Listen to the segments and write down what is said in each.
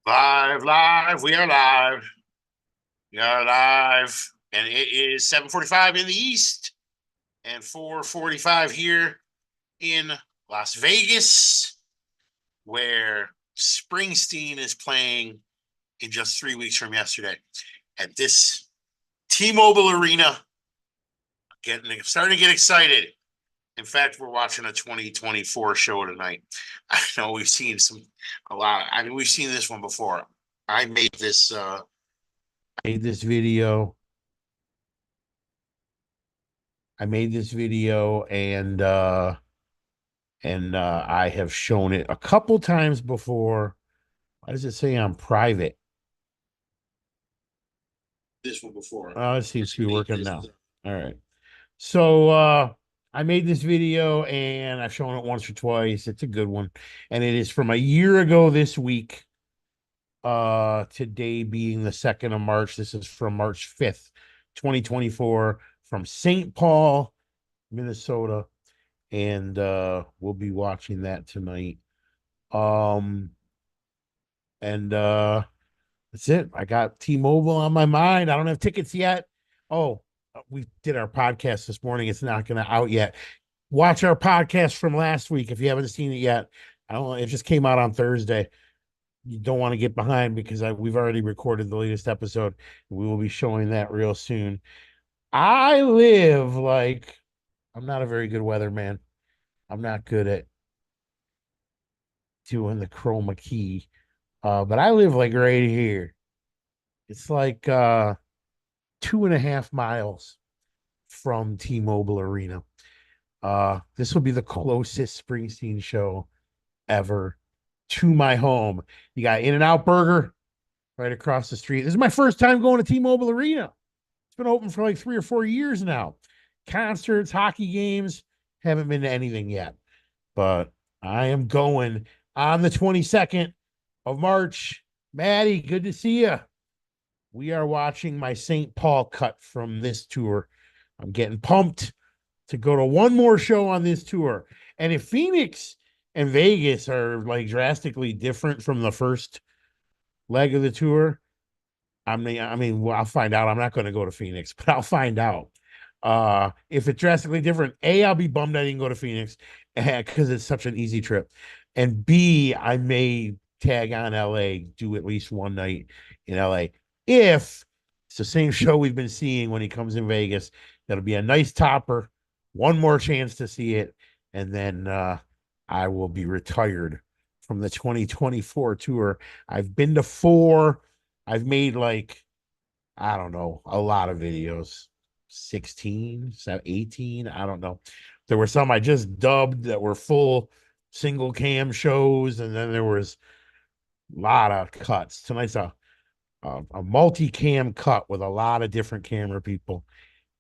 Live, live. We are live. We are live. And it is 7:45 in the East and 4:45 here in Las Vegas, where Springsteen is playing in just 3 weeks from yesterday at this T-Mobile Arena. Starting to get excited. In fact, we're watching a 2024 show tonight. I know we've seen a lot. I mean, we've seen this one before. I made this made this video. I made this video and I have shown it a couple times before. Why does it say I'm private? This one before. It seems to be working now. All right. So I made this video and I've shown it once or twice. It's a good one. And it is from a year ago this week. Today being the 2nd of March. This is from March 5th, 2024, from St. Paul, Minnesota. And we'll be watching that tonight. Um and That's it. I got T-Mobile on my mind. I don't have tickets yet. Oh, we did our podcast this morning. It's not going to out yet. Watch our podcast from last week if you haven't seen it yet. I don't know. It just came out on Thursday. You don't want to get behind because we've already recorded the latest episode. We will be showing that real soon. I live like I'm not a very good weatherman. I'm not good at doing the chroma key. But I live like right here. It's like 2.5 miles from T-Mobile Arena. This will be the closest Springsteen show ever to my home. You got In-N-Out Burger right across the street. This is my first time going to T-Mobile Arena. It's been open for like 3 or 4 years now. Concerts, hockey games, haven't been to anything yet. But I am going on the 22nd of March. Maddie, good to see you. We are watching my St. Paul cut from this tour. I'm getting pumped to go to one more show on this tour. And if Phoenix and Vegas are like drastically different from the first leg of the tour, well, I'll find out. I'm not going to go to Phoenix, but I'll find out. If it's drastically different, A, I'll be bummed I didn't go to Phoenix because it's such an easy trip. And B, I may tag on LA, do at least one night in LA. If it's the same show we've been seeing when he comes in Vegas, that'll be a nice topper, one more chance to see it, and then I will be retired from the 2024 tour. I've been to four. I've made like, I don't know, a lot of videos. 16, 18, I don't know. There were some I just dubbed that were full single cam shows, and then there was a lot of cuts. Tonight's a multi-cam cut with a lot of different camera people,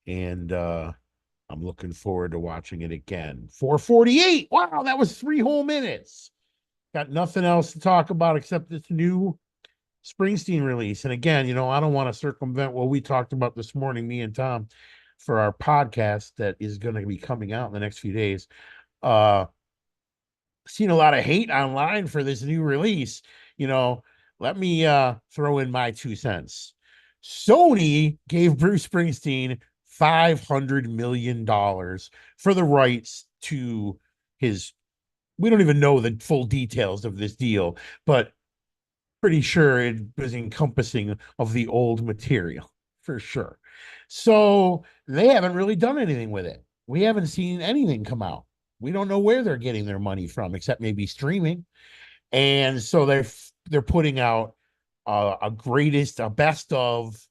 and I'm looking forward to watching it again. 4:48. Wow, that was 3 whole minutes. Got nothing else to talk about except this new Springsteen release. And again, I don't want to circumvent what we talked about this morning, me and Tom, for our podcast that is going to be coming out in the next few days. Uh, Seen a lot of hate online for this new release. You know, Let me throw in my 2 cents. Sony gave Bruce Springsteen $500 million for the rights to his. We don't even know the full details of this deal, but pretty sure it was encompassing of the old material for sure. So they haven't really done anything with it. We haven't seen anything come out. We don't know where they're getting their money from, except maybe streaming. And so they're putting out a best of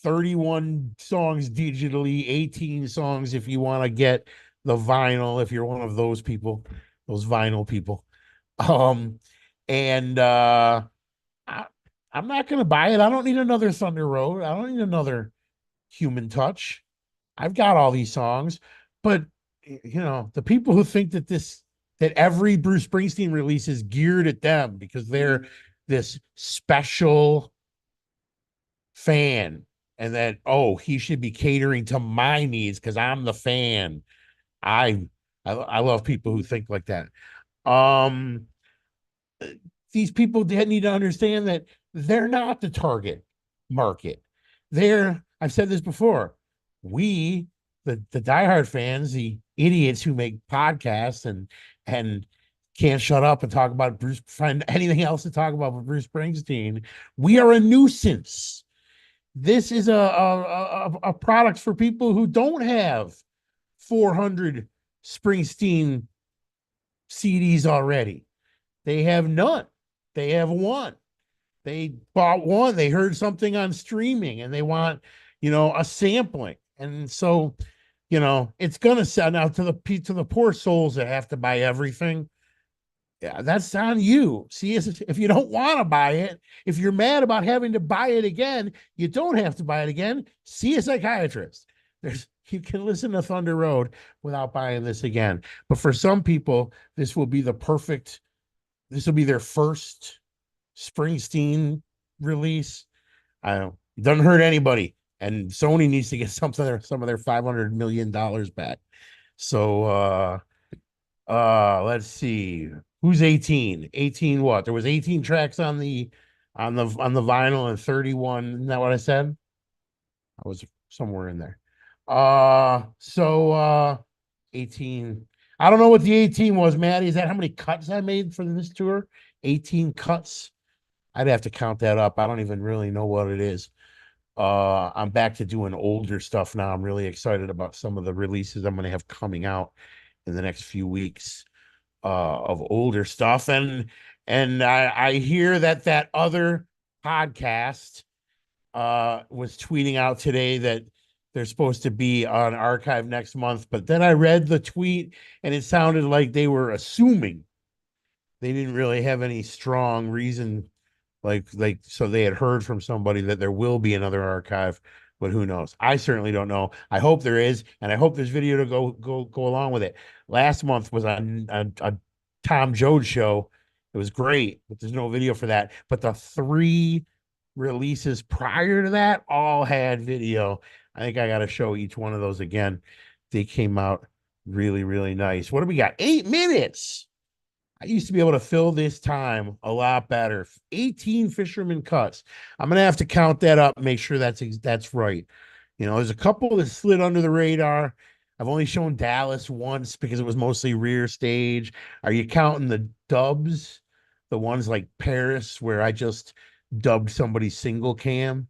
31 songs digitally, 18 songs if you want to get the vinyl, if you're one of those people, those vinyl people. Um, and I, I'm not going to buy it. I don't need another Thunder Road. I don't need another Human Touch. I've got all these songs, but the people who think that every Bruce Springsteen release is geared at them because they're this special fan and that he should be catering to my needs because I'm the fan. I I love people who think like that. Um these people need to understand that they're not the target market. I've said this before. We, the diehard fans, the idiots who make podcasts and can't shut up and talk about Bruce, find anything else to talk about with Bruce Springsteen. We are a nuisance. This is a product for people who don't have 400 Springsteen CDs already. They have none. They have one. They bought one. They heard something on streaming and they want, a sampling. And so, it's gonna sell now to the poor souls that have to buy everything. Yeah, that's on you. See, if you don't want to buy it, if you're mad about having to buy it again, you don't have to buy it again. See a psychiatrist. You can listen to Thunder Road without buying this again. But for some people, this will be this will be their first Springsteen release. I don't know. It doesn't hurt anybody. And Sony needs to get some of their $500 million back. So let's see. Who's 18? 18 what? There was 18 tracks on the vinyl and 31. Isn't that what I said? I was somewhere in there. So 18. I don't know what the 18 was, Maddie. Is that how many cuts I made for this tour? 18 cuts. I'd have to count that up. I don't even really know what it is. I'm back to doing older stuff now. I'm really excited about some of the releases I'm going to have coming out in the next few weeks of older stuff. And I hear that other podcast was tweeting out today that they're supposed to be on archive next month. But then I read the tweet and it sounded like they were assuming. They didn't really have any strong reason, so they had heard from somebody that there will be another archive, but who knows? I certainly don't know. I hope there is, and I hope there's video to go along with it. Last month was a Tom Joad show. It was great, but there's no video for that. But the three releases prior to that all had video. I think I got to show each one of those again. They came out really, really nice. What do we got? 8 minutes. I used to be able to fill this time a lot better. 18 Phisherman cuts. I'm gonna have to count that up, and make sure that's right. There's a couple that slid under the radar. I've only shown Dallas once because it was mostly rear stage. Are you counting the dubs? The ones like Paris where I just dubbed somebody single cam?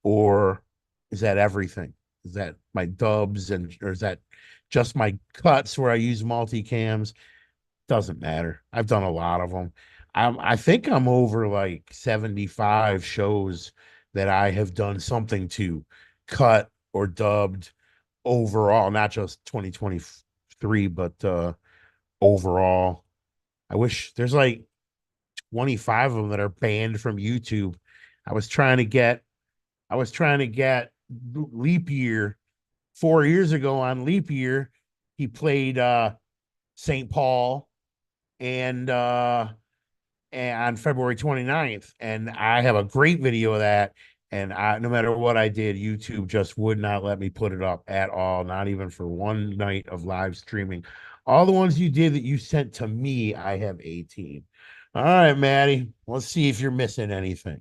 Or is that everything? Is that my dubs or is that just my cuts where I use multi-cams? Doesn't matter. I've done a lot of them. I think I'm over like 75 shows that I have done something to cut or dubbed overall, not just 2023, but overall. I wish there's like 25 of them that are banned from YouTube. I was trying to get Leap Year 4 years ago on Leap Year. He played St. Paul and on February 29th. And I have a great video of that. And no matter what I did, YouTube just would not let me put it up at all, not even for one night of live streaming. All the ones you did that you sent to me, I have 18. All right, Maddie. Let's see if you're missing anything.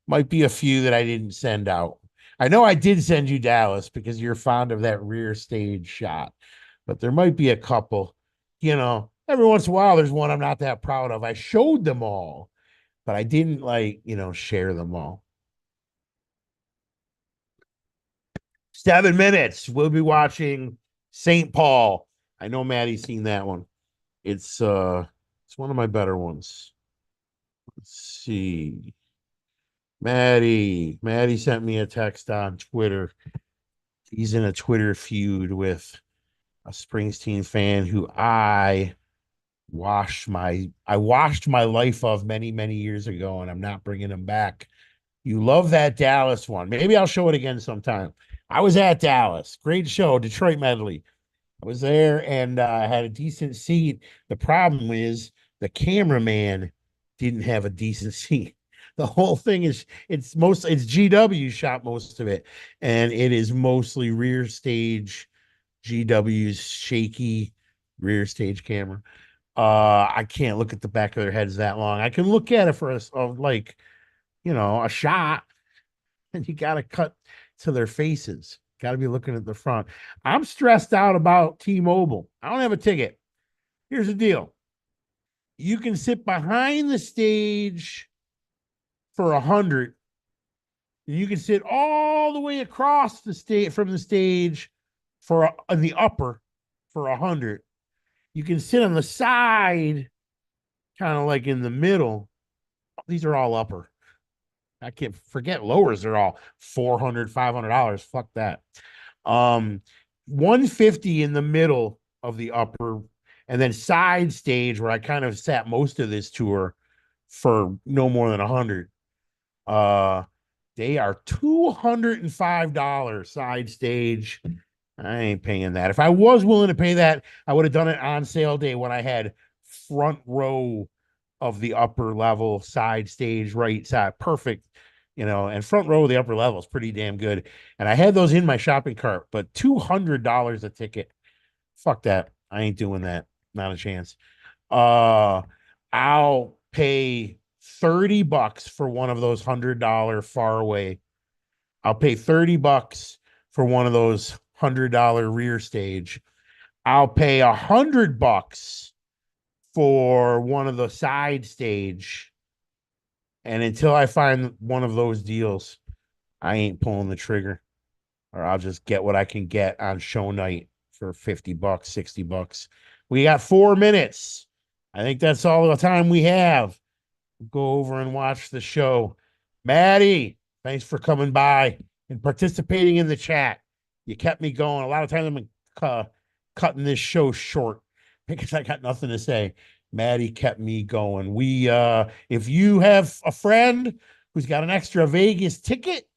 Might be a few that I didn't send out. I know I did send you Dallas because you're fond of that rear stage shot, but there might be a couple. Every once in a while, there's one I'm not that proud of. I showed them all, but I didn't share them all. 7 minutes. We'll be watching St. Paul. I know Maddie's seen that one. It's one of my better ones. Let's see. Maddie sent me a text on Twitter. He's in a Twitter feud with a Springsteen fan who I washed my life of many, many years ago, and I'm not bringing him back. You love that Dallas one. Maybe I'll show it again sometime. I was at Dallas. Great show, Detroit medley. I was there and I had a decent seat. The problem is the cameraman didn't have a decent seat. The whole thing it's GW shot most of it, and it is mostly rear stage. GW's shaky rear stage camera. I can't look at the back of their heads that long. I can look at it for like, a shot, and you got to cut to their faces. Got to be looking at the front. I'm stressed out about T-Mobile. I don't have a ticket. Here's the deal. You can sit behind the stage for 100. You can sit all the way across the stage from the stage for in the upper for 100. You can sit on the side, kind of like in the middle. These are all upper. I can't forget lowers are all $400, $500. Fuck that. Um, 150 in the middle of the upper, and then side stage where I kind of sat most of this tour for no more than 100. Uh, they are $205 side stage. I ain't paying that. If I was willing to pay that, I would have done it on sale day when I had front row of the upper level side stage, right side, perfect, and front row of the upper level is pretty damn good. And I had those in my shopping cart, but $200 a ticket. Fuck that. I ain't doing that. Not a chance. Uh, I'll pay $30 for one of those $100 far away. I'll pay $30 for one of those $100 rear stage. I'll pay $100 for one of the side stage. And until I find one of those deals, I ain't pulling the trigger. Or I'll just get what I can get on show night for $50, $60. We got 4 minutes. I think that's all the time we have. Go over and watch the show. Maddie, thanks for coming by and participating in the chat. You kept me going. A lot of times I'm cutting this show short because I got nothing to say. Maddie kept me going. If you have a friend who's got an extra Vegas ticket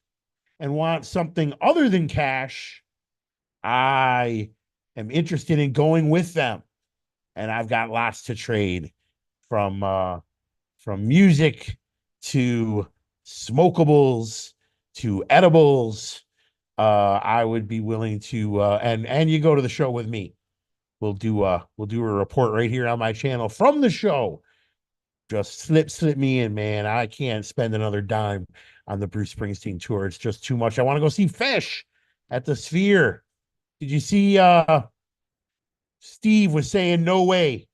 and wants something other than cash, I am interested in going with them. And I've got lots to trade from music to smokables to edibles. I would be willing to and you go to the show with me. We'll do a report right here on my channel from the show. Just slip me in, man. I can't spend another dime on the Bruce Springsteen tour. It's just too much. I want to go see Fish at the Sphere. Did you see Steve was saying no way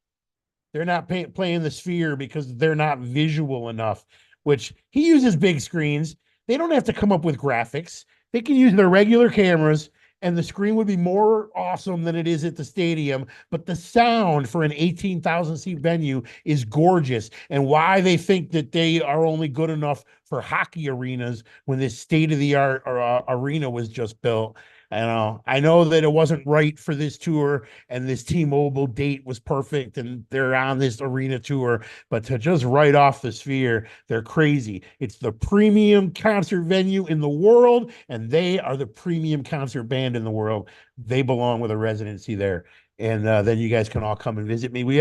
they're not playing the Sphere because they're not visual enough, which he uses big screens. They don't have to come up with graphics. They can use their regular cameras, and the screen would be more awesome than it is at the stadium. But the sound for an 18,000 seat venue is gorgeous. And why they think that they are only good enough for hockey arenas when this state of the art arena was just built. I know that it wasn't right for this tour, and this T-Mobile date was perfect, and they're on this arena tour. But to just write off the Sphere, they're crazy. It's the premium concert venue in the world, and they are the premium concert band in the world. They belong with a residency there. And then you guys can all come and visit me. We have